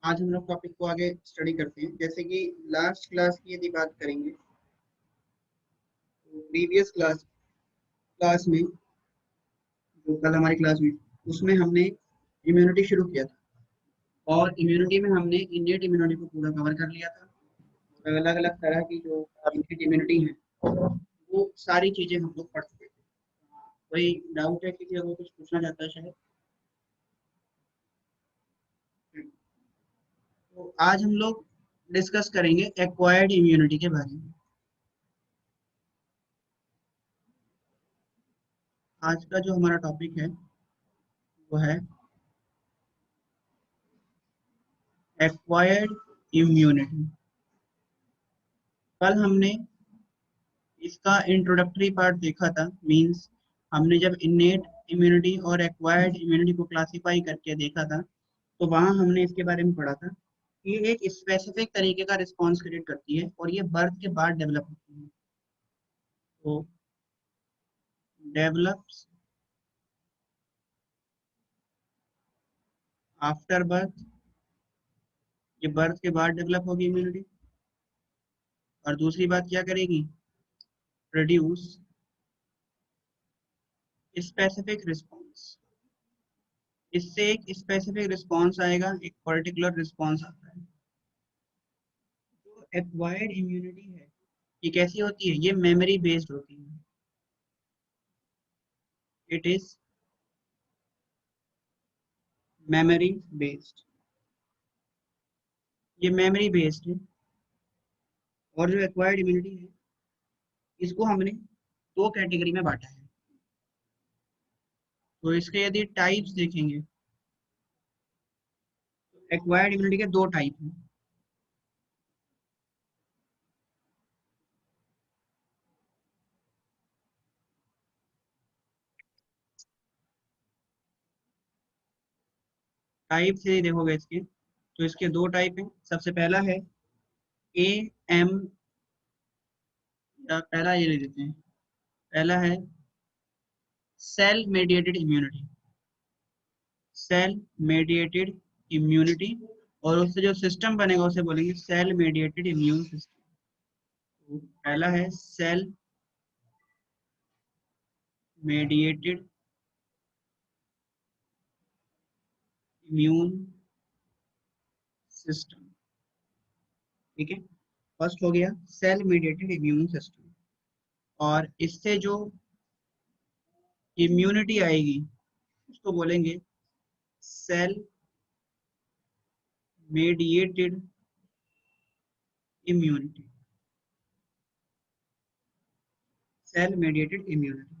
आज हम लोग टॉपिक को आगे स्टडी करते हैं। जैसे कि लास्ट क्लास की यदि बात करेंगे तो प्रीवियस क्लास में जो कल हमारी क्लास हुई उसमें हमने इम्यूनिटी शुरू किया था और इम्यूनिटी में हमने इन्नेट इम्यूनिटी को पूरा कवर कर लिया था। अलग अलग तरह की जो इन्नेट इम्यूनिटी है वो सारी चीजें हम लोग पढ़ चुके थे। कोई डाउट है किसी को कुछ पूछना चाहता है शायद? तो आज हम लोग डिस्कस करेंगे एक्वायर्ड इम्यूनिटी के बारे में। आज का जो हमारा टॉपिक है वो है एक्वायर्ड इम्यूनिटी। कल हमने इसका इंट्रोडक्टरी पार्ट देखा था, मींस हमने जब इनेट इम्यूनिटी और एक्वायर्ड इम्यूनिटी को क्लासिफाई करके देखा था तो वहां हमने इसके बारे में पढ़ा था कि ये एक स्पेसिफिक तरीके का रिस्पॉन्स क्रिएट करती है और ये बर्थ के बाद डेवलप होती है। तो डेवलप्स आफ्टर बर्थ, ये बर्थ के बाद डेवलप होगी इम्यूनिटी। और दूसरी बात क्या करेगी? Produce specific response. इससे एक स्पेसिफिक रिस्पॉन्स आएगा, एक पर्टिकुलर रिस्पॉन्स आता है। जो एक्वायर्ड इम्यूनिटी है ये कैसी होती है? ये मेमोरी बेस्ड होती है। It is memory based. ये मेमोरी बेस्ड है। और जो एक्वायर्ड इम्यूनिटी है इसको हमने दो कैटेगरी में बांटा है। तो इसके यदि टाइप्स देखेंगे तो एक्वायर्ड इम्यूनिटी के दो टाइप हैं। टाइप से देखोगे इसके तो इसके दो टाइप हैं। सबसे पहला है ए एम, पहला ये ले लेते हैं। पहला है cell mediated immunity. Cell mediated immunity और उससे जो सिस्टम बनेगा उसे बोलेंगे सेल मेडिएटेड इम्यून सिस्टम। तो पहला है सेल मेडिएटेड इम्यून सिस्टम। ठीक है, फर्स्ट हो गया सेल मेडिएटेड इम्यून सिस्टम। और इससे जो इम्यूनिटी आएगी उसको बोलेंगे cell mediated immunity. Cell mediated immunity.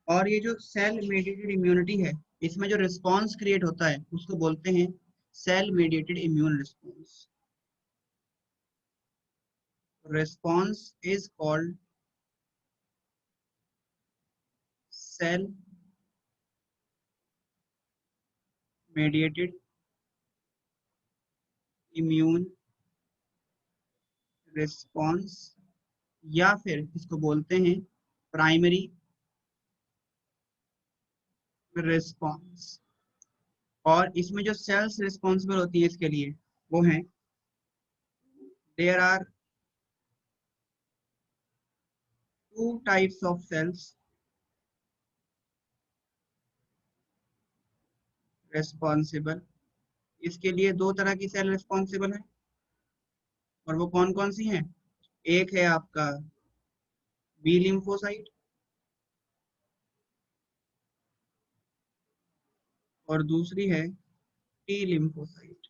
और ये जो सेल मेडिएटेड इम्यूनिटी है इसमें जो रिस्पॉन्स क्रिएट होता है उसको बोलते हैं cell mediated immune response. Response is called cell mediated immune response, या फिर इसको बोलते हैं प्राइमरी रिस्पॉन्स। और इसमें जो सेल्स रिस्पॉन्सिबल होती है इसके लिए वो हैं, there are two types of cells responsible. इसके लिए दो तरह की सेल रिस्पॉन्सिबल है। और वो कौन कौन सी हैं? एक है आपका बी लिम्फोसाइट और दूसरी है टी लिम्फोसाइट।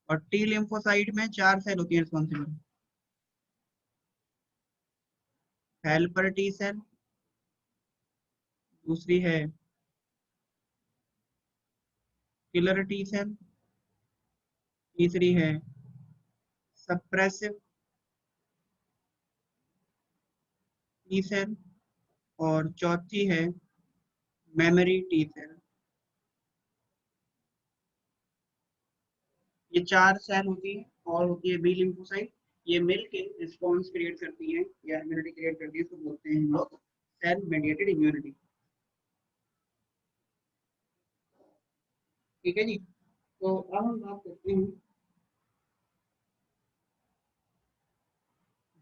और टी लिम्फोसाइट में चार सेल होती है रिस्पॉन्सिबल। हेल्पर टी सेल, दूसरी है किलर टी सेल, तीसरी है सप्रेसिव टी सेल और चौथी है मेमोरी टी सेल। ये चार सेल होती है और होती है बी लिम्फोसाइट। ये मिलके रिस्पॉन्स क्रिएट करती है या इम्यूनिटी क्रिएट करती है, तो बोलते हैं हम लोग सेल मेडिएटेड इम्यूनिटी। ठीक है जी। तो अब हम बात करते हैं,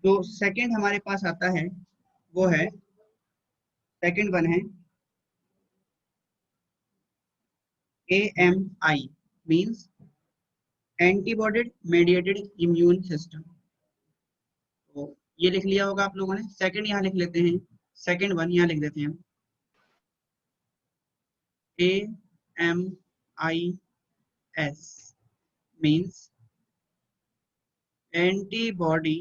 जो सेकंड हमारे पास आता है वो है, सेकंड वन है AMI, means antibody mediated immune system. तो ये लिख लिया होगा आप लोगों ने, सेकंड यहाँ लिख लेते हैं, सेकंड वन यहाँ लिख देते हैं, AMIS means antibody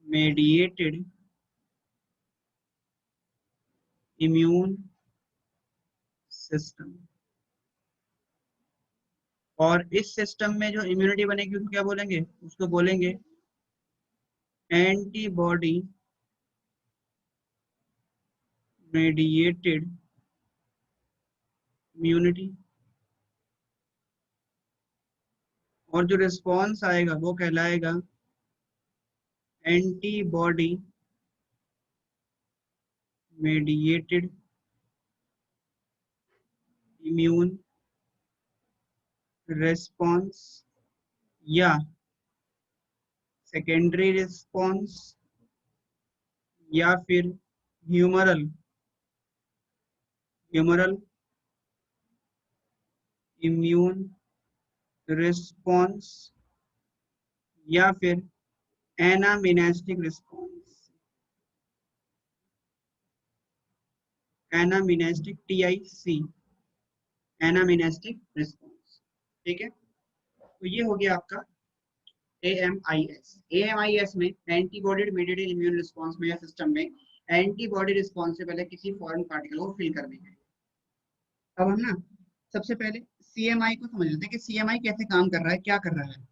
mediated immune system. और इस सिस्टम में जो इम्यूनिटी बनेगी उसको क्या बोलेंगे, उसको बोलेंगे एंटीबॉडी मेडिएटेड इम्यूनिटी। और जो रिस्पॉन्स आएगा वो कहलाएगा एंटीबॉडी मेडिएटेड इम्यून रिस्पॉन्स, या सेकेंडरी रिस्पॉन्स, या फिर ह्यूमरल ह्यूमरल इम्यून रिस्पॉन्स, या फिर एनामिनेस्टिक रिस्पॉन्स, एनामिनेस्टिक TIC, एनामिनेस्टिक रिस्पॉन्स। ठीक है, तो ये हो गया आपका AMIS। AMIS में एंटीबॉडी मेडिएटेड इम्यून रिस्पॉन्स में या सिस्टम में एंटीबॉडी रिस्पॉन्स से पहले किसी फॉरेन पार्टिकल को फिल कर देंगे। अब हम ना सबसे पहले CMI को समझ लेते हैं कि CMI कैसे काम कर रहा है, क्या कर रहा है।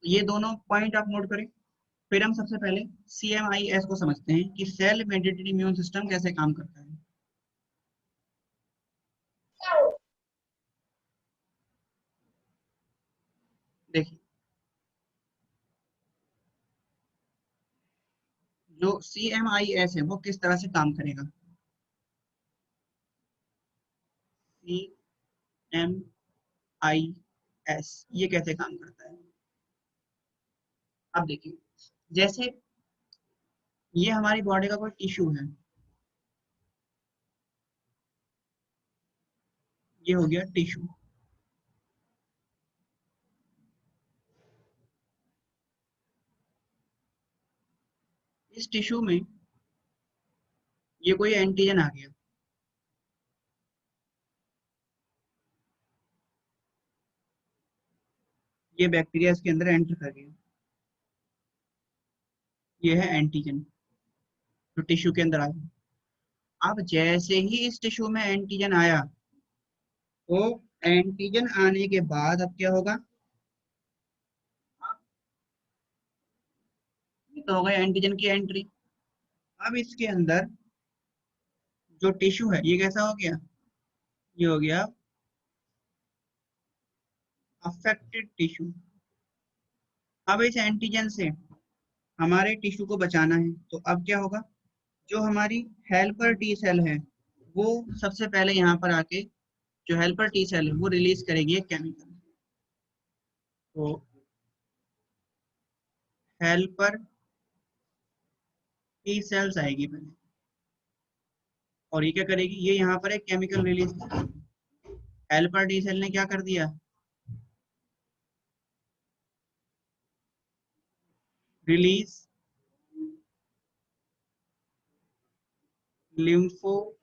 ये दोनों पॉइंट आप नोट करें। फिर हम सबसे पहले CMIS को समझते हैं कि सेल मेडिएटेड इम्यून सिस्टम कैसे काम करता है। देखिए, जो CMIS है वो किस तरह से काम करेगा। CMIS ये कैसे काम करता है, अब देखिए, जैसे ये हमारी बॉडी का कोई टिश्यू है, ये हो गया टिश्यू। इस टिश्यू में ये कोई एंटीजन आ गया, ये बैक्टीरिया इसके अंदर एंटर कर गया, ये है एंटीजन जो टिश्यू के अंदर आया। अब जैसे ही इस टिश्यू में एंटीजन आया, तो एंटीजन आने के बाद अब क्या होगा, ये तो हो गया एंटीजन की एंट्री। अब इसके अंदर जो टिश्यू है ये कैसा हो गया, ये हो गया अफेक्टेड टिश्यू। अब इस एंटीजन से हमारे टिश्यू को बचाना है, तो अब क्या होगा, जो हमारी हेल्पर टी सेल है वो सबसे पहले यहाँ पर आके, जो हेल्पर टी सेल है वो रिलीज करेगी एक केमिकल। तो हेल्पर टी सेल्स आएगी पहले, और ये क्या करेगी, ये यहाँ पर एक केमिकल रिलीज करेगी। हेल्पर टी सेल ने क्या कर दिया, रिलीज लिम्फोकाइनेज।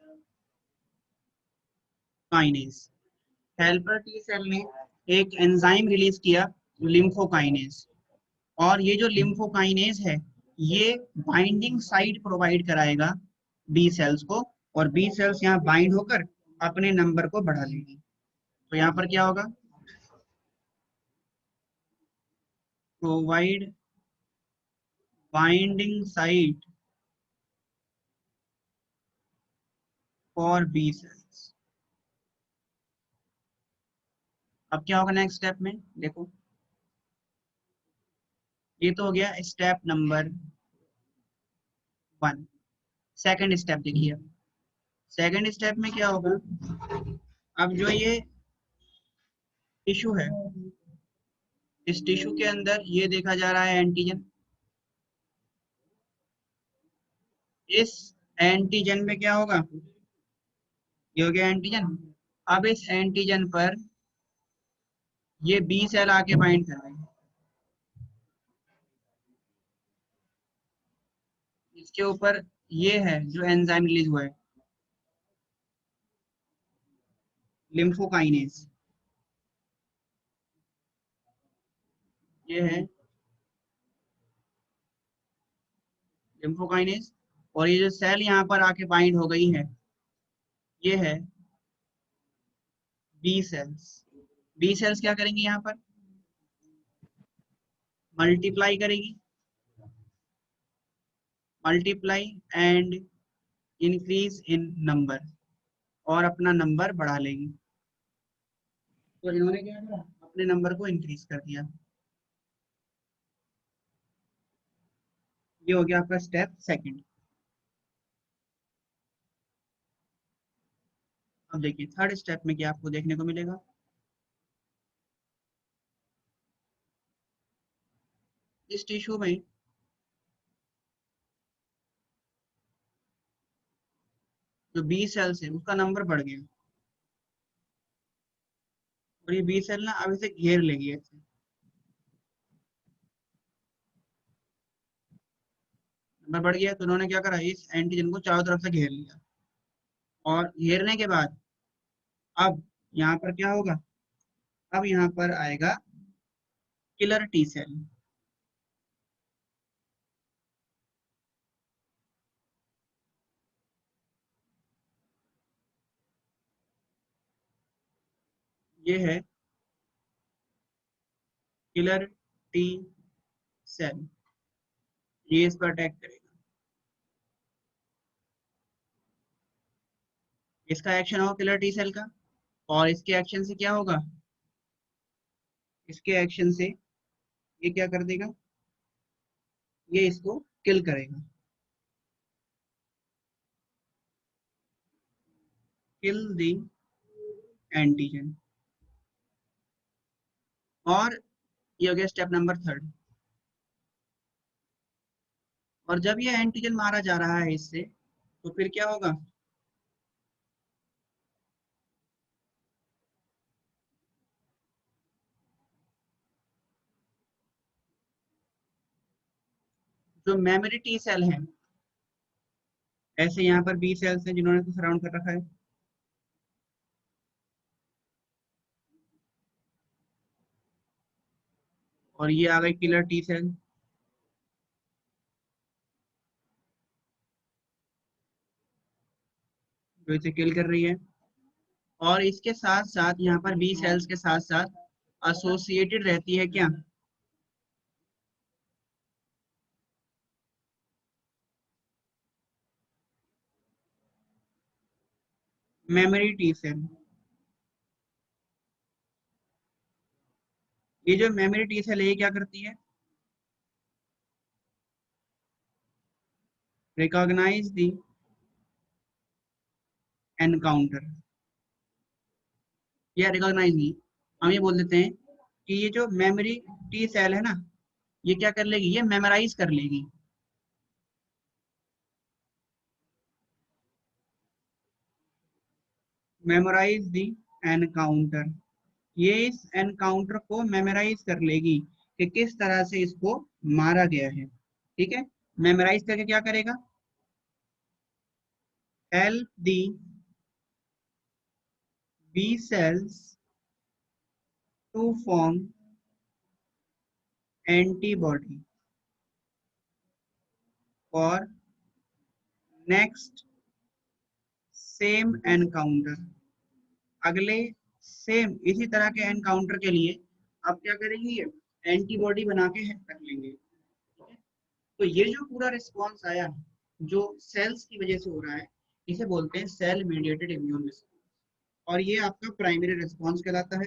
हेल्पर टी सेल ने एक एंजाइम रिलीज किया, लिम्फोकाइनेज। और ये जो लिम्फोकाइनेज है ये बाइंडिंग साइट प्रोवाइड कराएगा बी सेल्स को, और बी सेल्स यहाँ बाइंड होकर अपने नंबर को बढ़ा लेगी। तो यहाँ पर क्या होगा, provide binding site for B cells. अब क्या होगा नेक्स्ट स्टेप में, देखो, ये तो हो गया स्टेप नंबर 1। सेकंड स्टेप देखिए, सेकंड स्टेप में क्या होगा, अब जो ये टिश्यू है, इस टिश्यू के अंदर ये देखा जा रहा है एंटीजन। इस एंटीजन में क्या होगा, ये हो गया एंटीजन। अब इस एंटीजन पर ये बी सेल आके बाइंड कर रहे हैं। इसके ऊपर ये है जो एंजाइम रिलीज हुआ है, लिम्फोकाइनेज। ये है लिम्फोकाइनेज। और ये जो सेल यहाँ पर आके बाइंड हो गई है, ये है बी सेल्स। बी सेल्स क्या करेंगी, यहाँ पर मल्टीप्लाई करेगी, multiply and increase in number, और अपना नंबर बढ़ा लेगी। तो इन्होंने क्या करा, अपने नंबर को इंक्रीज कर दिया। ये हो गया आपका स्टेप सेकंड। अब देखिए थर्ड स्टेप में क्या आपको देखने को मिलेगा। इस टिश्यू में जो बी सेल्स है उसका नंबर बढ़ गया, और ये बी सेल ना अब इसे घेर लेगी ऐसे। नंबर बढ़ गया तो उन्होंने क्या करा, इस एंटीजन को चारों तरफ से घेर लिया। और घेरने के बाद अब यहाँ पर क्या होगा, अब यहाँ पर आएगा किलर टी सेल। ये है किलर टी सेल। ये इस पर अटैक करेगा। इसका एक्शन होगा किलर टी सेल का, और इसके एक्शन से क्या होगा, इसके एक्शन से ये क्या कर देगा, ये इसको किल करेगा। Kill the antigen. और ये हो गया स्टेप नंबर थर्ड। और जब ये एंटीजन मारा जा रहा है इससे, तो फिर क्या होगा, जो मेमोरी टी सेल है, ऐसे यहाँ पर बी सेल्स हैं जिन्होंने तो सराउंड कर रखा है, और ये आ गई किलर टी सेल जो इसे किल कर रही है। और इसके साथ साथ यहाँ पर बी सेल्स के साथ साथ एसोसिएटेड रहती है क्या, मेमोरी टी सेल। ये जो मेमोरी टी सेल है ये क्या करती है, रिकॉग्नाइज द एनकाउंटर। या रिकॉग्नाइज नहीं, हम ये बोल देते हैं कि ये जो मेमोरी टी सेल है ना, ये क्या कर लेगी, ये मेमोराइज कर लेगी। Memorize the encounter. ये इस एनकाउंटर को मेमोराइज कर लेगी कि किस तरह से इसको मारा गया है। ठीक है, मेमोराइज करके क्या करेगा, help the B cells to form antibody for next same encounter. अगले सेम इसी तरह के एनकाउंटर के लिए आप क्या करेंगे, एंटीबॉडी बना के रख लेंगे। ठीक है? तो ये जो पूरा रिस्पॉन्स आया जो सेल्स की वजह से हो रहा है, इसे बोलते हैं सेल मीडिएटेड इम्यून रिस्पॉन्स। और ये आपका प्राइमरी रिस्पॉन्स कहलाता है।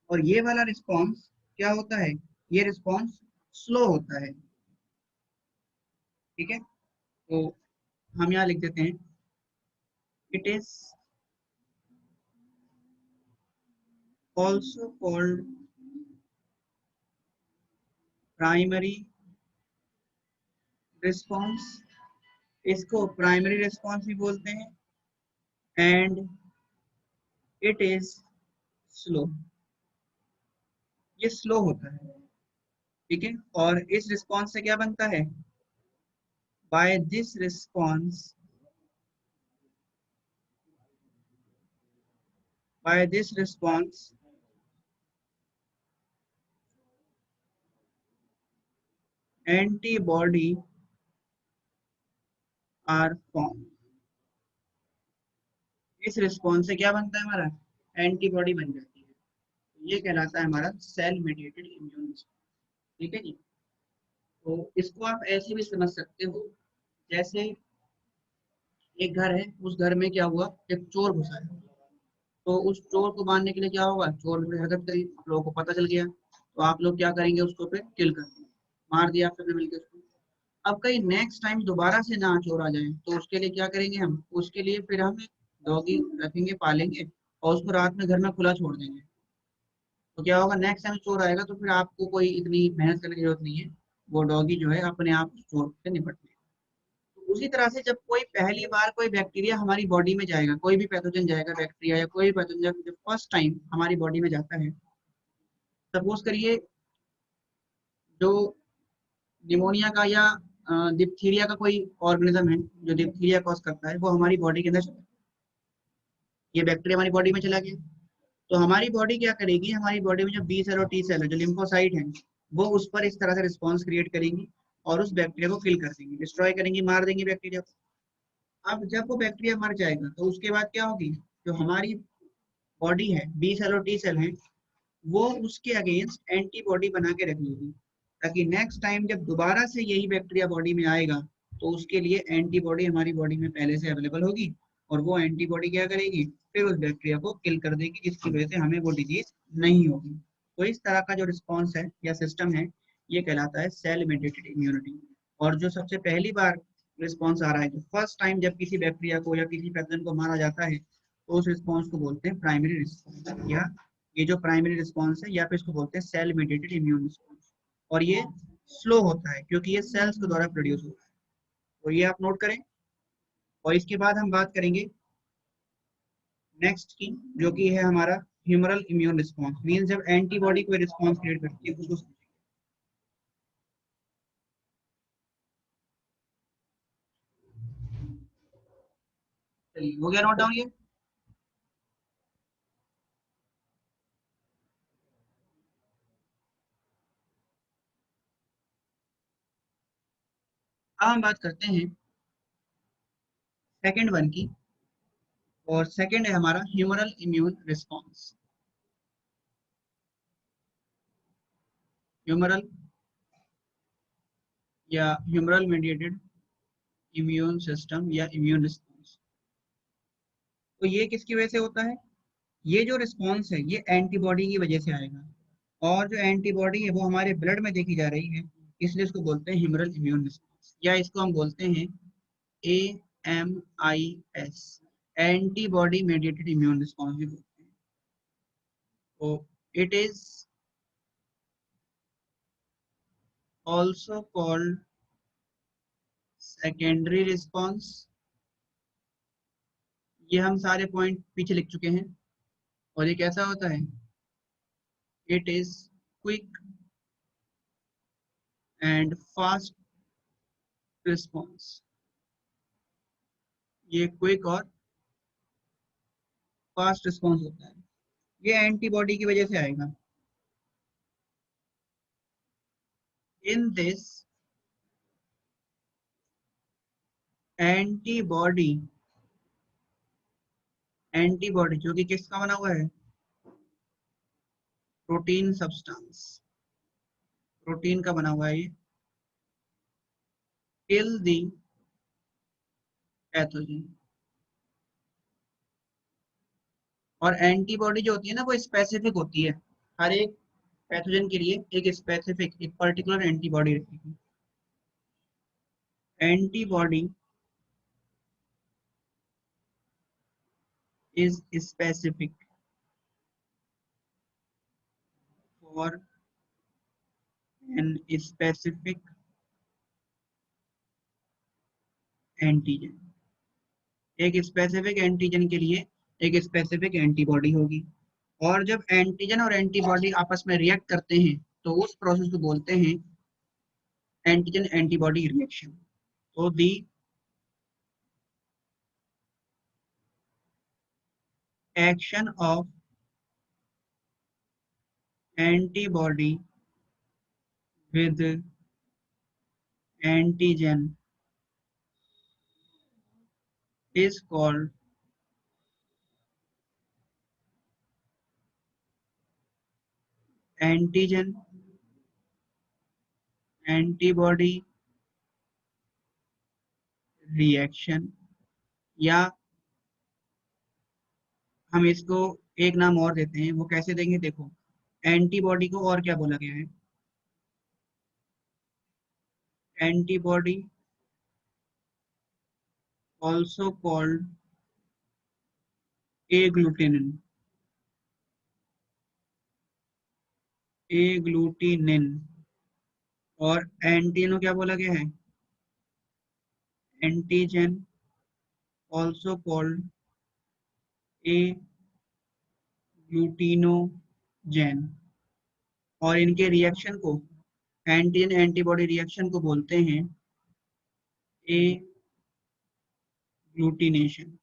और ये वाला रिस्पॉन्स क्या होता है, ये रिस्पॉन्स स्लो होता है। ठीक है, तो हम यहाँ लिख देते हैं, it is also called primary response, इसको प्राइमरी रिस्पॉन्स भी बोलते हैं, एंड इट इज स्लो, ये स्लो होता है, ठीक है। और इस रिस्पॉन्स से क्या बनता है, by this response, by this response antibody are form, इस रिस्पॉन्स से क्या बनता है हमारा, एंटीबॉडी बन जाती है, ये कहलाता है हमारा सेल मेडिएटेड इम्यून रिस्पॉन्स, ठीक है जी। तो इसको आप ऐसे भी समझ सकते हो, जैसे एक घर है, उस घर में क्या हुआ, एक चोर घुसा है, तो उस चोर को मारने के लिए क्या होगा, चोर ने हरकत करी, आप लोगों को पता चल गया, तो आप लोग क्या करेंगे, उसको फिर किल कर देंगे, मार दिया आप सबने मिलकर उसको। अब कहीं नेक्स्ट टाइम दोबारा से ना चोर आ जाए, तो उसके लिए क्या करेंगे हम, उसके लिए फिर हम डॉगी रखेंगे, पालेंगे, और उसको रात में घर में खुला छोड़ देंगे। तो क्या होगा, नेक्स्ट टाइम चोर आएगा तो फिर आपको कोई इतनी मेहनत करने की जरूरत नहीं है, वो डॉगी जो है अपने आप चोर से निपट लेगा। तो उसी तरह से जब कोई पहली बार कोई बैक्टीरिया हमारी बॉडी में जाएगा, कोई भी पैथोजन जाएगा, बैक्टीरिया या कोई भी पैथोजन जब फर्स्ट टाइम हमारी बॉडी में जाता है, सपोज करिए जो निमोनिया का या डिप्थीरिया का कोई ऑर्गेनिज्म है जो डिप्थीरिया कॉज करता है, वो हमारी बॉडी के अंदर चला, ये बैक्टीरिया हमारी बॉडी में चला गया, तो हमारी बॉडी क्या करेगी, हमारी बॉडी में जो बी सेल और टी सेल है, जो लिम्फोसाइट है, वो उस पर इस तरह से रिस्पॉन्स क्रिएट करेंगी और उस बैक्टीरिया को किल कर देंगी, डिस्ट्रॉय करेंगी, मार देंगी बैक्टीरिया को। अब जब वो बैक्टीरिया मर जाएगा तो उसके बाद क्या होगी, जो हमारी बॉडी है, बी सेल और टी सेल है, वो उसके अगेंस्ट एंटीबॉडी बना के रख लेगी, ताकि नेक्स्ट टाइम जब दोबारा से यही बैक्टीरिया बॉडी में आएगा, तो उसके लिए एंटीबॉडी हमारी बॉडी में पहले से अवेलेबल होगी, और वो एंटीबॉडी क्या करेगी, फिर उस बैक्टीरिया को किल कर देगी, जिसकी वजह से हमें वो डिजीज नहीं होगी। तो इस तरह का जो रिस्पॉन्स है या सिस्टम है, ये कहलाता है सेल मेडिएटेड इम्यूनिटी। और जो सबसे पहली बार रिस्पॉन्स आ रहा है, जो फर्स्ट टाइम जब किसी बैक्टीरिया को या किसी पैथोजन को मारा जाता है, तो उस रिस्पॉन्स को बोलते हैं प्राइमरी रिस्पॉन्स, या ये जो प्राइमरी रिस्पॉन्स है, या फिर इसको बोलते हैं सेल मेडिएटेड इम्यून रिस्पॉन्स। और ये स्लो होता है क्योंकि ये सेल्स के द्वारा प्रोड्यूस होता है, तो ये आप नोट करें। और इसके बाद हम बात करेंगे नेक्स्ट की, जो कि है हमारा ह्यूमरल इम्यून रिस्पॉन्स, मीन जब एंटीबॉडी कोई रिस्पॉन्स क्रिएट करती है उसको। चलिए, हो गया नोट डाउन ये। अब हम बात करते हैं सेकेंड वन की, और सेकेंड है हमारा ह्यूमरल इम्यून रिस्पॉन्स। ह्यूमरल या ह्यूमरल मेडिएटेड इम्यून सिस्टम या इम्यून रिस्पॉन्स, तो ये किसकी वजह से होता है, ये जो रिस्पॉन्स है ये एंटीबॉडी की वजह से आएगा, और जो एंटीबॉडी है वो हमारे ब्लड में देखी जा रही है, इसलिए इसको बोलते हैं ह्यूमरल इम्यून रिस्पॉन्स, या इसको हम बोलते हैं AMIS, antibody mediated immune response भी बोलते हैं। तो it is also called secondary response, ये हम सारे पॉइंट पीछे लिख चुके हैं। और ये कैसा होता है, it is quick and fast response, ये क्विक और फास्ट रिस्पॉन्स होता है, ये एंटीबॉडी की वजह से आएगा। इन दिस एंटीबॉडी, एंटीबॉडी जो कि किसका बना हुआ है, प्रोटीन सब्सटेंस, प्रोटीन का बना हुआ है ये, किल दी पैथोजन। और एंटीबॉडी जो होती है ना, वो स्पेसिफिक होती है, हर एक पैथोजन के लिए एक स्पेसिफिक, एक पर्टिकुलर एंटीबॉडी रहेगी। एंटीबॉडी इज स्पेसिफिक और एन स्पेसिफिक एंटीजन। एक स्पेसिफिक एंटीजन के लिए एक स्पेसिफिक एंटीबॉडी होगी, और जब एंटीजन और एंटीबॉडी आपस में रिएक्ट करते हैं तो उस प्रोसेस को बोलते हैं एंटीजन एंटीबॉडी रिएक्शन। तो the action of antibody with antigen is called antigen antibody reaction, या हम इसको एक नाम और देते हैं। वो कैसे देंगे, देखो एंटीबॉडी को और क्या बोला गया है, antibody also called agglutinin, agglutinin. और एंटीनो क्या बोला गया है, एंटीजन ऑल्सो कॉल्ड ए ग्लूटिनोजेन। और इनके रिएक्शन को, एंटीजन एंटीबॉडी रिएक्शन को बोलते हैं ए ग्लूटिनेशन।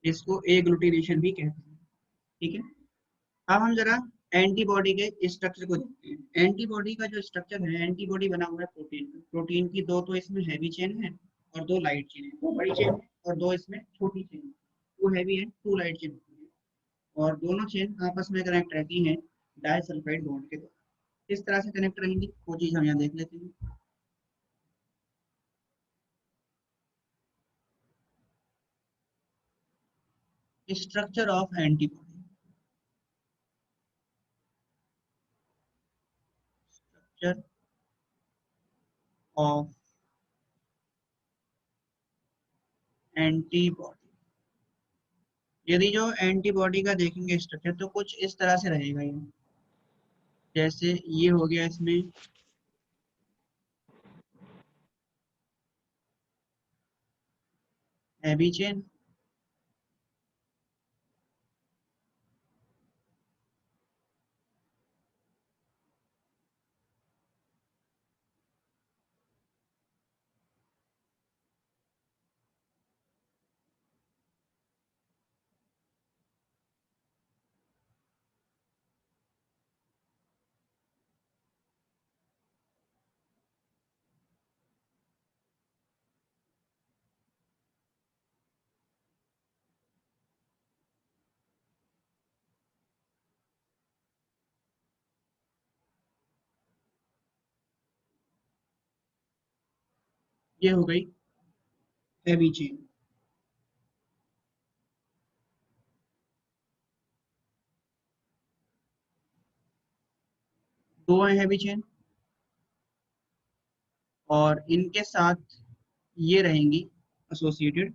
इसको ए ग्लूटिनेशन भी कहते हैं। ठीक है, अब हम जरा एंटीबॉडी के स्ट्रक्चर को देखते हैं। एंटीबॉडी का जो स्ट्रक्चर है, एंटीबॉडी बना हुआ है प्रोटीन का। प्रोटीन की दो तो इसमें हैवी चेन है और दो लाइट चेन है, दो बड़ी चेन है और दो इसमें छोटी चेन है। टू हैवी है, टू लाइट चेन होती है, और दोनों चेन आपस में कनेक्ट रहती हैं डाइसल्फाइड बॉन्ड के द्वारा। किस तरह से कनेक्ट रहेंगी वो चीज हम यहाँ देख लेते हैं। Structure of antibody, structure of antibody. यदि जो एंटीबॉडी का देखेंगे स्ट्रक्चर तो कुछ इस तरह से रहेगा ये। जैसे ये हो गया इसमें हैवी चेन, ये हो गई हैवी चेन। दो है हैवी चेन, और इनके साथ ये रहेंगी एसोसिएटेड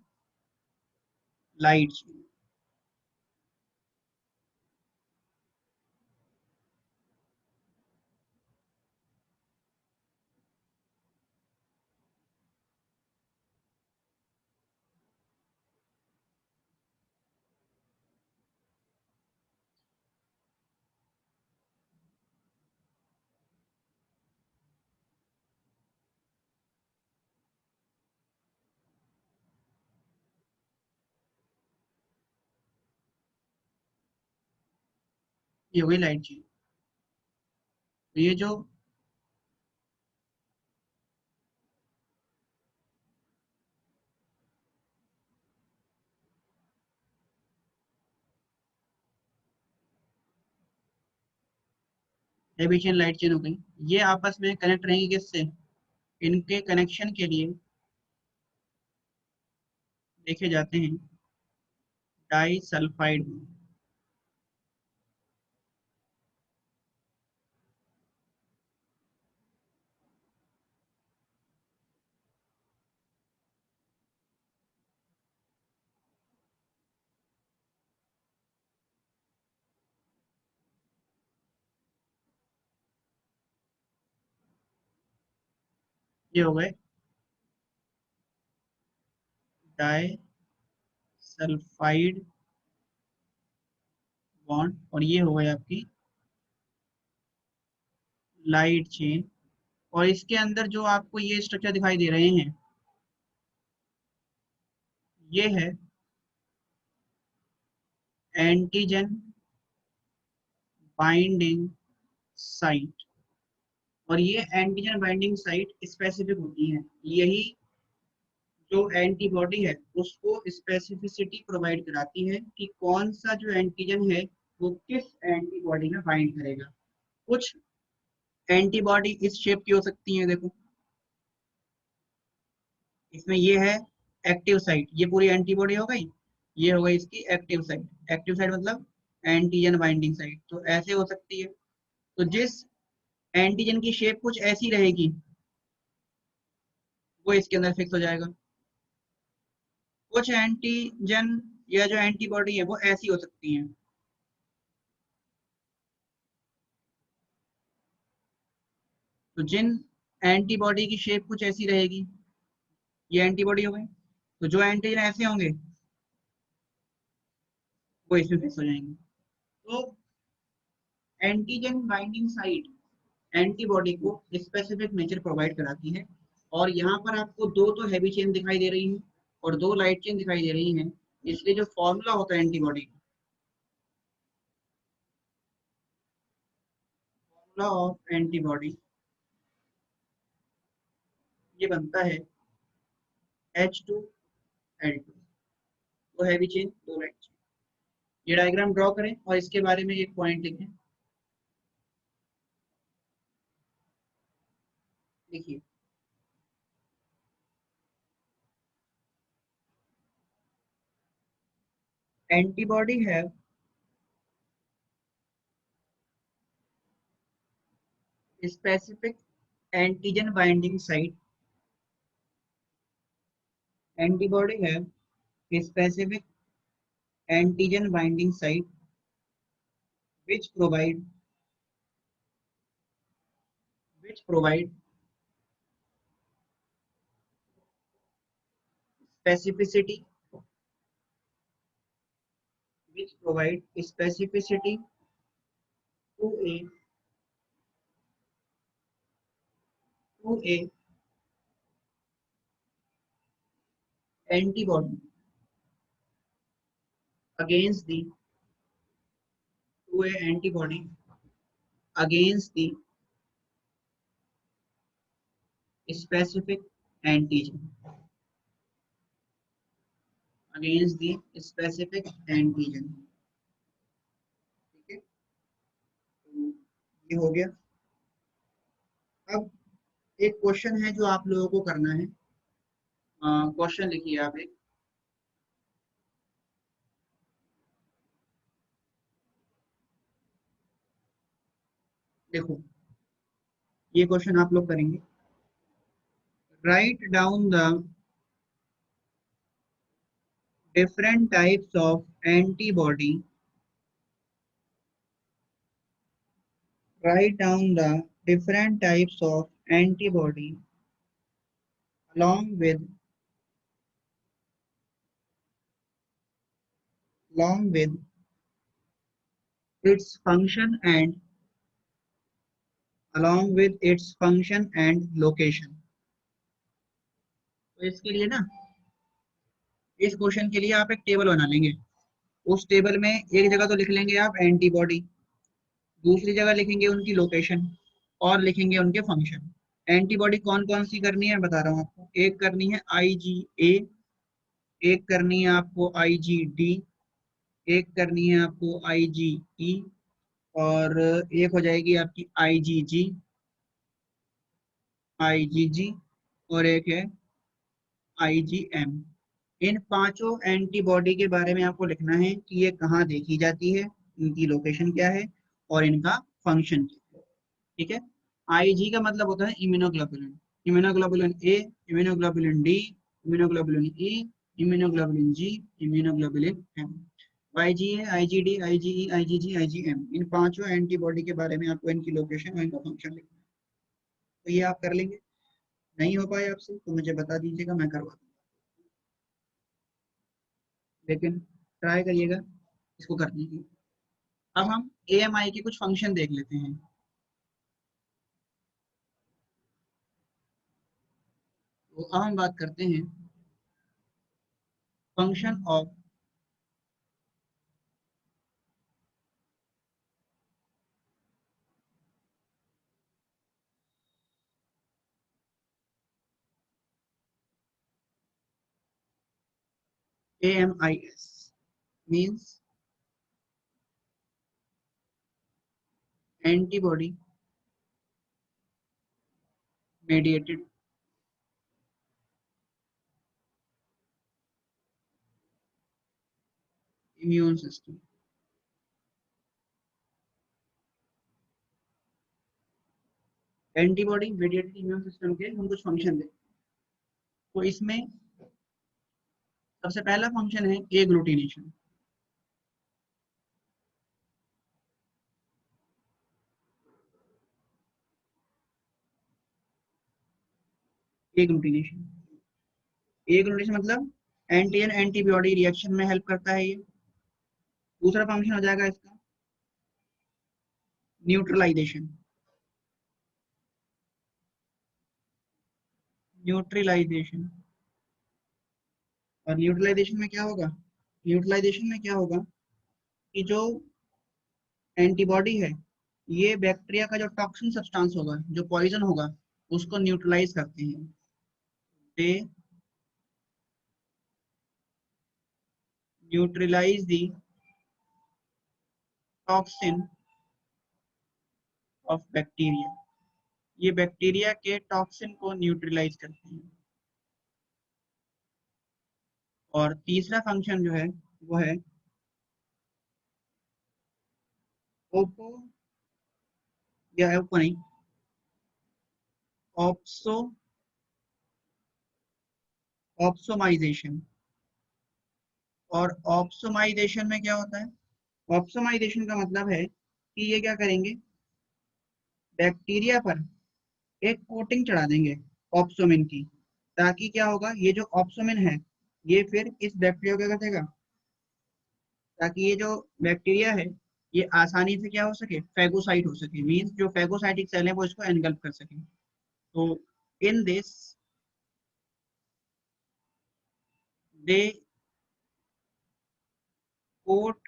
लाइट चेन। ये हो गई लाइट चेन। तो ये जो हैवी चेन लाइट चेन हो गई, ये आपस में कनेक्ट रहेंगी किससे, इनके कनेक्शन के लिए देखे जाते हैं डाई सल्फाइड। ये हो गए डाई सल्फाइड बॉन्ड, और ये हो गई आपकी लाइट चेन। और इसके अंदर जो आपको ये स्ट्रक्चर दिखाई दे रहे हैं, ये है एंटीजन बाइंडिंग साइट। और ये एंटीजन बाइंडिंग साइट स्पेसिफिक होती है, यही जो एंटीबॉडी है उसको स्पेसिफिसिटी प्रोवाइड कराती है कि कौन सा जो एंटीजन है वो किस एंटीबॉडी में बाइंड करेगा। कुछ एंटीबॉडी इस शेप की हो सकती है, देखो इसमें ये है एक्टिव साइट, ये पूरी एंटीबॉडी हो गई, ये हो गई इसकी एक्टिव साइट। एक्टिव साइट मतलब एंटीजन बाइंडिंग साइट, तो ऐसे हो सकती है। तो जिस एंटीजन की शेप कुछ ऐसी रहेगी वो इसके अंदर फिक्स हो जाएगा। कुछ एंटीजन या जो एंटीबॉडी है वो ऐसी हो सकती है, तो जिन एंटीबॉडी की शेप कुछ ऐसी रहेगी, ये एंटीबॉडी हो गई, तो जो एंटीजन ऐसे होंगे वो इसमें फिक्स हो जाएंगे। तो एंटीजन बाइंडिंग साइट एंटीबॉडी को स्पेसिफिक नेचर प्रोवाइड कराती है। और यहाँ पर आपको दो तो हैवी चेन दिखाई दे रही है और दो लाइट चेन दिखाई दे रही है, इसलिए जो फॉर्मूला होता है एंटीबॉडी, फॉर्मूला ऑफ एंटीबॉडी ये बनता है H2L2, दो हैवी चेन दो लाइट चेन। ये डायग्राम ड्रॉ करें और इसके बारे में एक पॉइंट लिखें। देखिए एंटीबॉडी है specific antigen binding site, antibody है specific antigen binding site which provide which provide specificity which provide specificity to a antibody against the to a antibody against the specific antigen against the specific antigen। ठीक है, तो ये हो गया। अब एक question है जो आप लोगों को करना है। क्वेश्चन लिखिए आप एक, देखो ये क्वेश्चन आप लोग करेंगे। Write down the different types of antibody, write down the different types of antibody along with along with its function and along with its function and location। तो इसके लिए ना, इस क्वेश्चन के लिए आप एक टेबल बना लेंगे। उस टेबल में एक जगह तो लिख लेंगे आप एंटीबॉडी, दूसरी जगह लिखेंगे उनकी लोकेशन और लिखेंगे उनके फंक्शन। एंटीबॉडी कौन कौन सी करनी है बता रहा हूँ आपको। एक करनी है IgA, एक करनी है आपको IgD, एक करनी है आपको IgE, और एक हो जाएगी आपकी IgG, और एक है IgM। इन पांचों एंटीबॉडी के बारे में आपको लिखना है कि ये कहाँ देखी जाती है, इनकी लोकेशन क्या है और इनका फंक्शन क्या है। ठीक है, IG का मतलब होता है immunoglobulin, immunoglobulin A, immunoglobulin D, immunoglobulin E, immunoglobulin G, immunoglobulin M। IgA, IgD, IgE, IgG, IgM, इन पांचों एंटीबॉडी के बारे में आपको इनकी लोकेशन और इनका फंक्शन लिखना है। तो ये आप कर लेंगे। नहीं हो पाए आपसे तो मुझे बता दीजिएगा, मैं करवा दूंगा, लेकिन ट्राई करिएगा इसको करने की। अब हम AMI के कुछ फंक्शन देख लेते हैं। तो अब हम बात करते हैं function of AMIS, means antibody mediated immune system। Antibody mediated immune system के हम कुछ फंक्शन देखें। तो इसमें सबसे पहला फंक्शन है एग्लूटिनेशन। एग्लूटिनेशन एग्लूटिनेशन मतलब एंटीजन एंटीबॉडी रिएक्शन में हेल्प करता है ये। दूसरा फंक्शन हो जाएगा इसका न्यूट्रलाइजेशन। न्यूट्रलाइजेशन और न्यूट्रलाइजेशन में क्या होगा, न्यूट्रलाइजेशन में क्या होगा कि जो एंटीबॉडी है ये बैक्टीरिया का जो टॉक्सिन सब्सटेंस होगा, जो पॉइजन होगा, उसको न्यूट्रलाइज करते हैं। They neutralise the toxin of bacteria. ये बैक्टीरिया के टॉक्सिन को न्यूट्रलाइज करते हैं। और तीसरा फंक्शन जो है वो है ओपो या ओपो नहीं, ऑप्सो ऑप्सोमाइजेशन। और ऑप्सोमाइजेशन में क्या होता है, ऑप्सोमाइजेशन का मतलब है कि ये क्या करेंगे, बैक्टीरिया पर एक कोटिंग चढ़ा देंगे ऑप्सोमिन की, ताकि क्या होगा, ये जो ऑप्सोमिन है ये फिर इस बैक्टीरिया को क्या कर देगा, ताकि ये जो बैक्टीरिया है ये आसानी से क्या हो सके, फैगोसाइट हो सके, मींस जो फैगोसाइटिक सेल है वो इसको एनगल्फ कर सके। तो in this they coat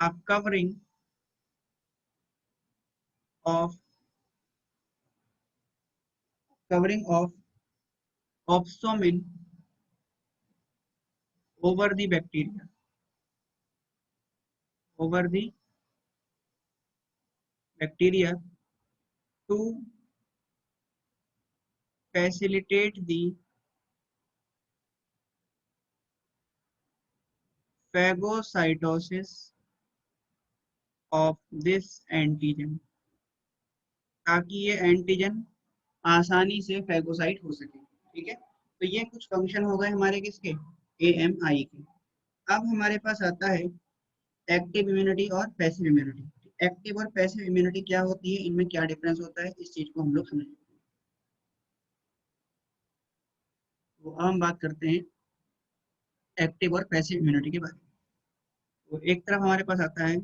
a of covering of opsomin over the bacteria, over the bacteria to facilitate the phagocytosis of this antigen, ताकि ये एंटीजन आसानी से फैगोसाइट हो सके। ठीक है, तो ये कुछ फंक्शन हो गए हमारे किसके, AMI के। अब हमारे पास आता है एक्टिव इम्यूनिटी और पैसिव इम्यूनिटी। एक्टिव और पैसिव इम्यूनिटी क्या होती है, इनमें क्या डिफरेंस होता है, इस चीज को हम लोग समझेंगे। तो अब हम बात करते हैं एक्टिव और पैसिव इम्यूनिटी के बारे में। तो एक तरफ हमारे पास आता है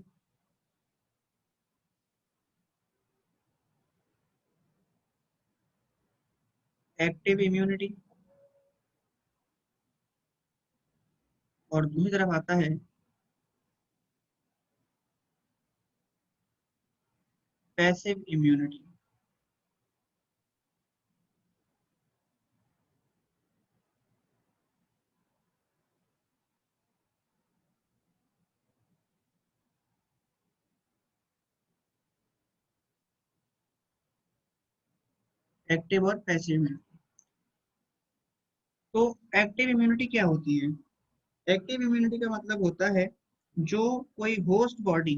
एक्टिव इम्यूनिटी और दूसरी तरफ आता है पैसिव इम्यूनिटी। एक्टिव और पैसिव इम्यूनिटी। तो एक्टिव इम्यूनिटी क्या होती है, एक्टिव इम्यूनिटी का मतलब होता है जो कोई होस्ट बॉडी,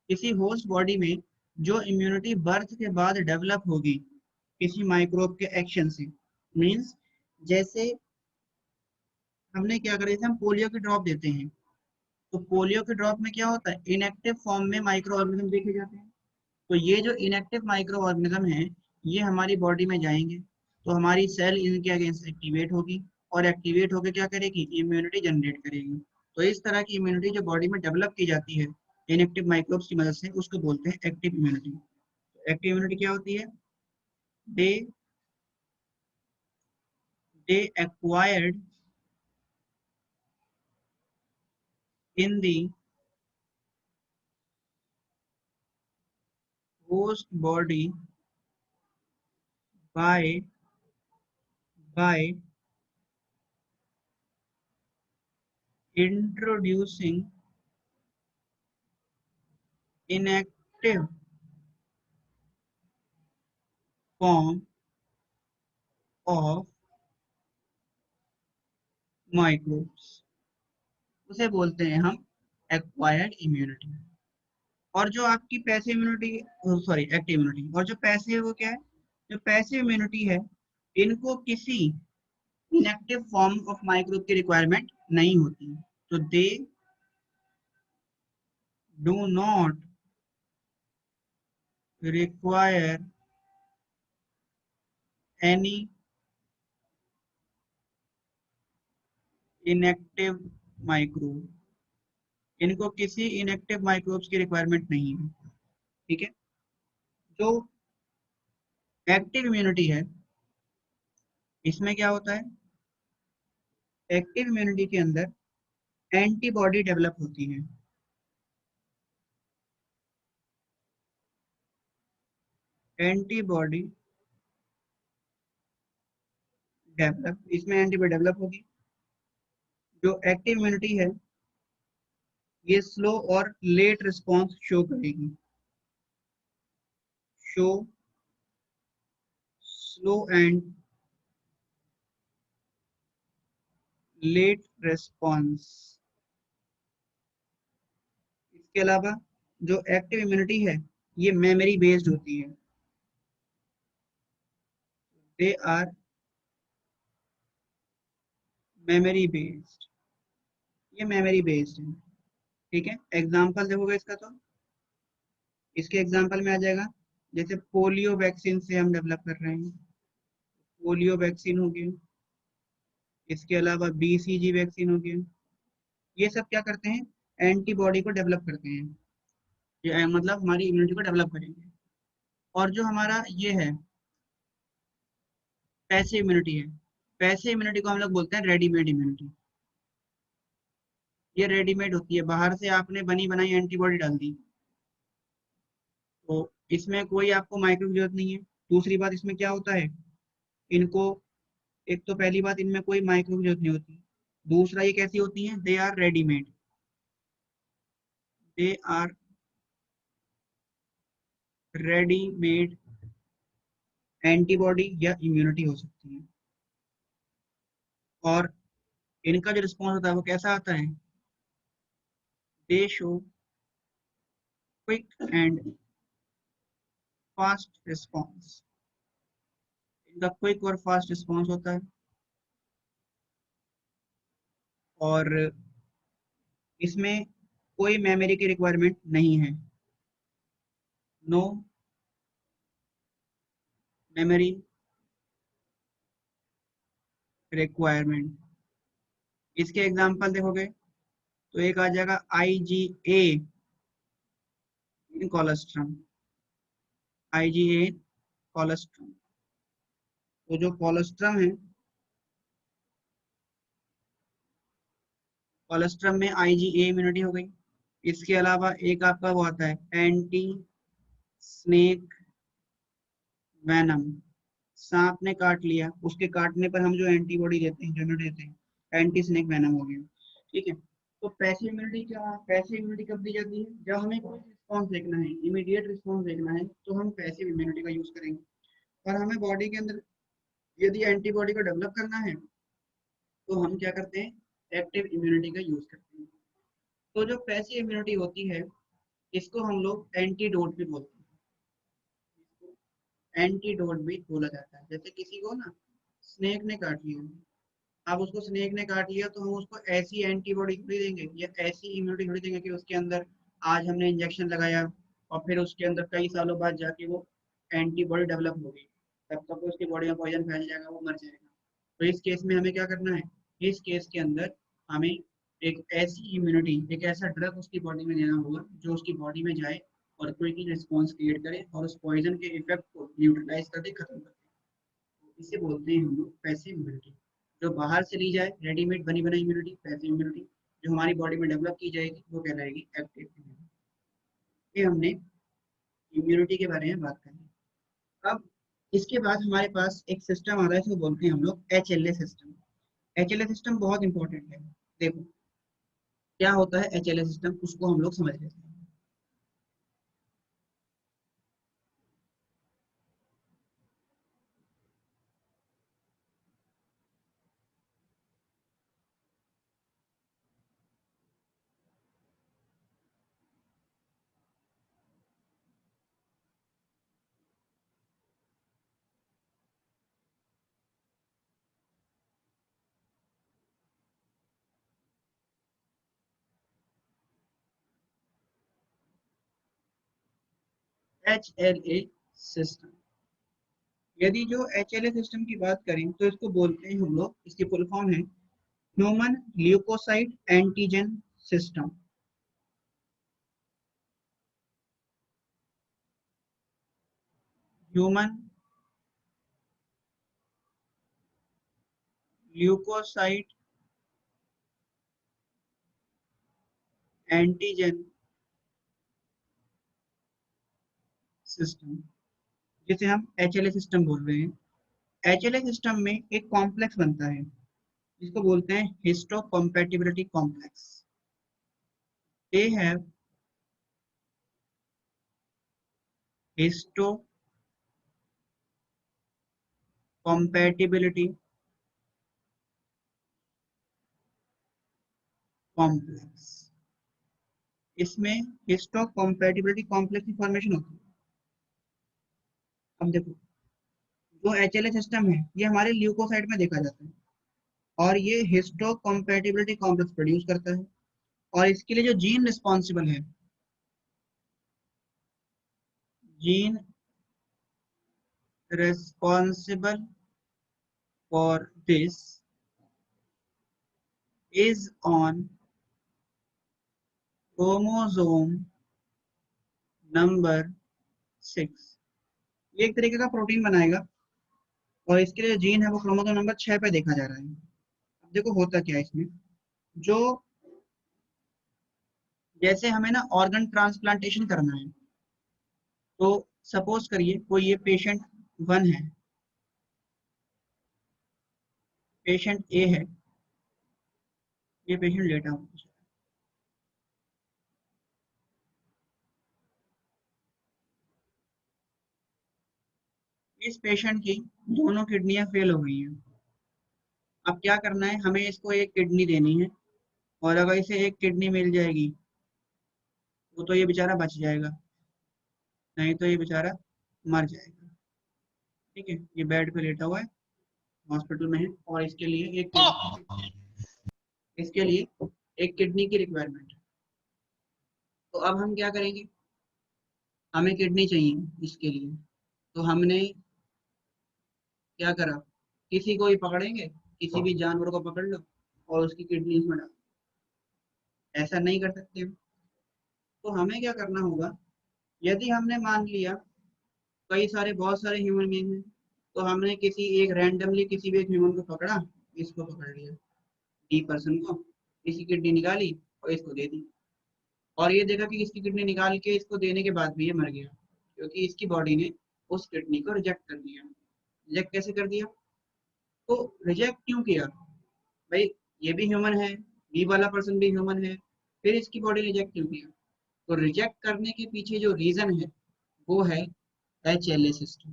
किसी होस्ट बॉडी में जो इम्यूनिटी बर्थ के बाद डेवलप होगी किसी माइक्रोब के एक्शन से। मींस जैसे हमने क्या करा, जैसे हम पोलियो की ड्रॉप देते हैं, तो पोलियो के ड्रॉप में क्या होता है, इनएक्टिव फॉर्म में माइक्रो ऑर्गेनिज्म देखे जाते हैं। तो ये जो इनएक्टिव माइक्रो ऑर्गेनिज्म है ये हमारी बॉडी में जाएंगे तो हमारी सेल इनके अगेंस्ट एक्टिवेट होगी और एक्टिवेट होकर क्या करेगी, इम्यूनिटी जनरेट करेगी। तो इस तरह की इम्यूनिटी जो बॉडी में डेवलप की जाती है इनएक्टिव माइक्रोब्स की मदद से, उसको बोलते हैं एक्टिव इम्यूनिटी। एक्टिव इम्यूनिटी क्या होती है? They they acquired in the host body by introducing inactive form of microbes, उसे बोलते हैं हम एक्वायर्ड इम्यूनिटी। और जो आपकी passive immunity, sorry active immunity, और जो पैसिव है वो क्या है? जो पैसिव इम्यूनिटी है इनको किसी इनएक्टिव फॉर्म ऑफ माइक्रोब की रिक्वायरमेंट नहीं होती, तो they do not require any inactive microbe, इनको किसी इनएक्टिव माइक्रोब्स की रिक्वायरमेंट नहीं है। ठीक है। जो एक्टिव इम्यूनिटी है इसमें क्या होता है? एक्टिव इम्यूनिटी के अंदर एंटीबॉडी डेवलप होती है। एंटीबॉडी डेवलप, इसमें एंटीबॉडी डेवलप होगी। जो एक्टिव इम्यूनिटी है ये स्लो और लेट रिस्पॉन्स शो करेगी। Show slow and let response. इसके अलावा जो एक्टिव इम्यूनिटी है ये मेमोरी बेस्ड होती है। दे आर मेमोरी बेस्ड, ये मेमोरी बेस्ड है। ठीक है। एग्जाम्पल देखोगे इसका तो इसके एग्जाम्पल में आ जाएगा, जैसे पोलियो वैक्सीन से हम डेवलप कर रहे हैं, पोलियो वैक्सीन हो गया। इसके अलावा बीसीजी वैक्सीन हो गया। ये सब क्या करते हैं? एंटीबॉडी को डेवलप करते हैं, ये मतलब हमारी इम्यूनिटी को डेवलप करेंगे। और जो हमारा ये है पैसिव इम्यूनिटी है, पैसिव इम्यूनिटी को हम लोग बोलते हैं रेडीमेड इम्यूनिटी। ये रेडीमेड होती है, बाहर से आपने बनी बनाई एंटीबॉडी डाल दी, तो इसमें कोई आपको माइक्रो की जरूरत नहीं है। दूसरी बात इसमें क्या होता है, इनको, एक तो पहली बात इनमें कोई माइक्रो की जरूरत नहीं होती। दूसरा ये कैसी होती है? They are readymade, they are readymade antibody या इम्यूनिटी हो सकती है। और इनका जो रिस्पॉन्स होता है वो कैसा आता है? दे show quick and fast response, इनका क्विक और फास्ट रिस्पॉन्स होता है। और इसमें कोई मेमोरी की रिक्वायरमेंट नहीं है, नो मेमोरी रिक्वायरमेंट। इसके एग्जांपल देखोगे तो एक आ जाएगा IgA इन कोलेस्ट्रम, IgA कोलेस्ट्रम। तो जो कोलेस्ट्रम है, कोलेस्ट्रम में IgA इम्यूनिटी हो गई। इसके अलावा एक आपका वो आता है एंटी स्नेक वेनम, सांप ने काट लिया, उसके काटने पर हम जो एंटीबॉडी देते हैं, जनरेट देते हैं, एंटी स्नेक वेनम हो गया। ठीक है। तो पैसिव इम्यूनिटी क्या, पैसिव इम्यूनिटी कब दी जाती है? जब हमें कोई रिस्पॉन्स देखना है, इमीडिएट रिस्पॉन्स देखना है, तो हम पैसिव इम्यूनिटी का यूज करेंगे। और हमें बॉडी के अंदर यदि एंटीबॉडी को डेवलप करना है तो हम क्या करते हैं? एक्टिव इम्यूनिटी का यूज करते हैं। तो जो पैसिव इम्यूनिटी होती है इसको हम लोग एंटीडोट भी बोलते हैं, एंटीडोट भी बोला जाता है। जैसे किसी को ना स्नेक ने काट लिया, अब उसको स्नेक ने काट लिया तो हम उसको ऐसी एंटीबॉडी थोड़ी देंगे या ऐसी इम्यूनिटी थोड़ी देंगे कि उसके अंदर आज हमने इंजेक्शन लगाया और फिर उसके अंदर कई सालों बाद जाके वो एंटीबॉडी डेवलप हो गई। तब तक उसकी बॉडी में पॉइजन फैल जाएगा, वो मर जाएगा। तो इस केस में हमें क्या करना है, इस केस के अंदर हमें एक ऐसी इम्यूनिटी, एक ऐसा ड्रग उसकी बॉडी में देना होगा जो उसकी बॉडी में जाए और क्विकली रिस्पॉन्स क्रिएट करे और उस पॉइजन के इफेक्ट को न्यूट्रलाइज कर दे, खत्म कर दे। इसे बोलते हैं हम लोग पैसिव इम्यूनिटी। जो बाहर से ली जाए रेडीमेड बनी बनाई इम्यूनिटी पैसिव इम्यूनिटी, जो हमारी बॉडी में डेवलप की जाएगी वो कहलाएगी एक्टिव इम्यूनिटी। ये हमने इम्यूनिटी के बारे में बात करी। अब इसके बाद हमारे पास एक सिस्टम आ रहा है, इसको बोलते हैं हम लोग HLA सिस्टम। HLA सिस्टम बहुत इंपॉर्टेंट है। देखो क्या होता है HLA सिस्टम, उसको हम लोग समझ लेते हैं। HLA सिस्टम, यदि जो HLA सिस्टम की बात करें तो इसको बोलते हैं हम लोग, इसकी फुल फॉर्म है human leukocyte antigen system. Human leukocyte antigen system, जिसे हम HLA सिस्टम बोल रहे हैं। HLA सिस्टम में एक कॉम्प्लेक्स बनता है जिसको बोलते हैं histocompatibility complex. They have histocompatibility complex. इसमें हिस्टोकम्पैटिबिलिटी कॉम्प्लेक्स की फॉर्मेशन होती है। अब देखो जो HLA सिस्टम है ये हमारे ल्यूकोसाइट में देखा जाता है और ये हिस्टोकम्पैटिबिलिटी कॉम्प्लेक्स प्रोड्यूस करता है। और इसके लिए जो जीन रिस्पॉन्सिबल है, gene responsible for this is on chromosome number 6। ये एक तरीके का प्रोटीन बनाएगा और इसके लिए जीन है वो क्रोमोसोम नंबर 6 पे देखा जा रहा है। अब देखो होता क्या है इसमें, जो जैसे हमें ना ऑर्गन ट्रांसप्लांटेशन करना है, तो सपोज करिए कोई ये पेशेंट 1 है, पेशेंट ए है, ये पेशेंट लेटा हुआ है। इस पेशेंट की दोनों किडनियां फेल हो गई हैं। अब क्या करना है, हमें इसको एक किडनी देनी है और अगर इसे एक किडनी मिल जाएगी तो ये बेचारा बच जाएगा, नहीं तो ये बेचारा मर जाएगा। ठीक है, ये बेड पे लेटा हुआ है, हॉस्पिटल में है और इसके लिए एक किडनी की रिक्वायरमेंट है। तो अब हम क्या करेंगे, हमें किडनी चाहिए इसके लिए, तो हमने क्या करा, किसी को भी पकड़ेंगे, किसी भी जानवर को पकड़ लो और उसकी किडनी इसमें डाल, ऐसा नहीं कर सकते हम। तो हमें क्या करना होगा, यदि हमने मान लिया कई सारे बहुत सारे ह्यूमन बीइंग हैं, तो हमने किसी एक रैंडमली किसी भी एक ह्यूमन को पकड़ा, इसको पकड़ लिया, डी पर्सन को, इसकी किडनी निकाली और इसको दे दी और ये देखा कि इसकी किडनी निकाल के इसको देने के बाद भी ये मर गया, क्योंकि इसकी बॉडी ने उस किडनी को रिजेक्ट कर दिया। रिजेक्ट कैसे कर दिया, तो रिजेक्ट क्यों किया भाई, ये भी ह्यूमन है, बी वाला पर्सन भी ह्यूमन है, फिर इसकी बॉडी रिजेक्ट क्यों किया। तो रिजेक्ट करने के पीछे जो रीजन है वो है HLA सिस्टम।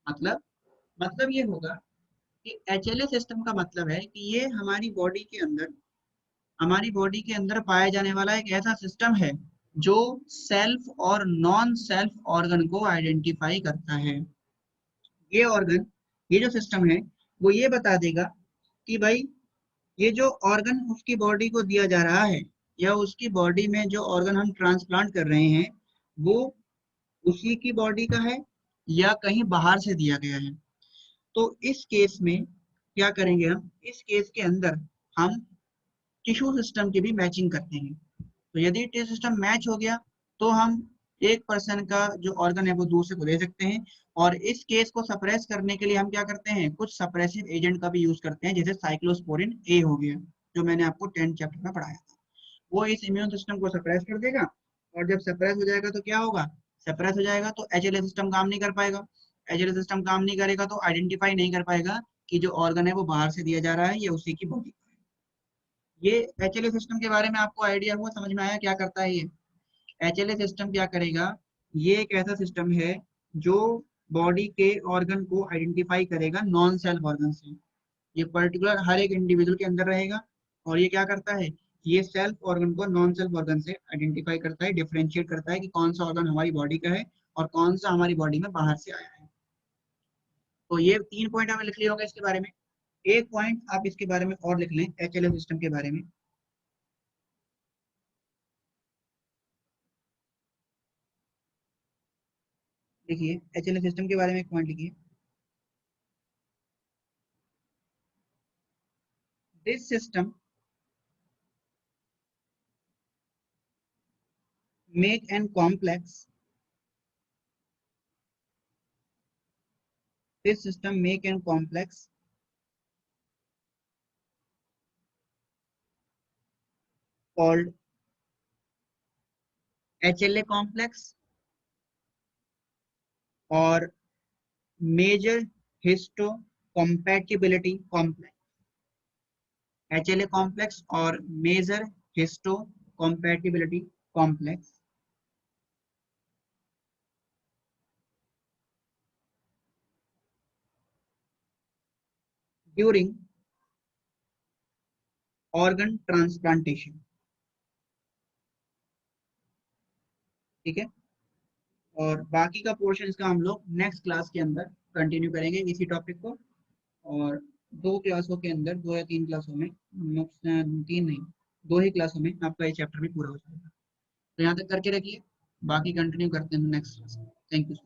मतलब ये होगा कि HLA सिस्टम का मतलब है कि ये हमारी बॉडी के अंदर पाया जाने वाला एक ऐसा सिस्टम है जो सेल्फ और नॉन सेल्फ ऑर्गन को आइडेंटिफाई करता है। ये ऑर्गन, ये जो सिस्टम है वो ये बता देगा कि भाई ये जो ऑर्गन उसकी बॉडी को दिया जा रहा है या उसकी बॉडी में जो ऑर्गन हम ट्रांसप्लांट कर रहे हैं वो उसी की बॉडी का है या कहीं बाहर से दिया गया है। तो इस केस में क्या करेंगे हम, इस केस के अंदर हम टिश्यू सिस्टम की भी मैचिंग करते हैं। तो यदि टिश्यू सिस्टम मैच हो गया तो हम एक पर्सन का जो ऑर्गन है वो दूसरे को दे सकते हैं। और इस केस को सप्रेस करने के लिए हम क्या करते हैं, कुछ सप्रेसिव एजेंट का भी यूज करते हैं, जैसे साइक्लोस्पोरिन ए हो गया, जो मैंने आपको 10th चैप्टर में पढ़ाया था। वो इस इम्यून सिस्टम को सप्रेस कर देगा, और जब सप्रेस हो जाएगा तो क्या होगा, सप्रेस हो जाएगा तो एचएलए सिस्टम काम नहीं कर पाएगा। एचएलए सिस्टम काम नहीं करेगा तो आइडेंटिफाई नहीं कर पाएगा कि जो ऑर्गन है वो बाहर से दिया जा रहा है या उसी की बॉडी। ये एचएलए सिस्टम के बारे में आपको आइडिया हुआ, समझ में आया क्या करता है ये। एचएलए सिस्टम क्या करेगा, ये एक ऐसा सिस्टम है जो बॉडी के ऑर्गन को आइडेंटिफाई करेगा नॉन सेल्फ ऑर्गन से। ये पर्टिकुलर हर एक इंडिविजुअल के अंदर रहेगा, और ये क्या करता है, ये सेल्फ ऑर्गन को नॉन सेल्फ ऑर्गन से आइडेंटिफाई करता है, डिफरेंशिएट करता है कि कौन सा ऑर्गन हमारी बॉडी का है और कौन सा हमारी बॉडी में बाहर से आया है। तो ये 3 पॉइंट हमें लिख लिए होंगे इसके बारे में। एक पॉइंट आप इसके बारे में और लिख लें एचएलए सिस्टम के बारे में। देखिए एचएलए सिस्टम के बारे में एक पॉइंट लिखिए, this system make and complex, this system make and complex called HLA complex और major histocompatibility complex। HLA complex और major histocompatibility complex during organ transplantation। ठीक है, और बाकी का पोर्शन इसका हम लोग नेक्स्ट क्लास के अंदर कंटिन्यू करेंगे इसी टॉपिक को। और 2 क्लासों के अंदर, 2 या 3 क्लासों में, तीन नहीं, 2 ही क्लासों में आपका ये चैप्टर भी पूरा हो जाएगा। तो यहाँ तक करके रखिए, बाकी कंटिन्यू करते हैं नेक्स्ट क्लास। Thank you.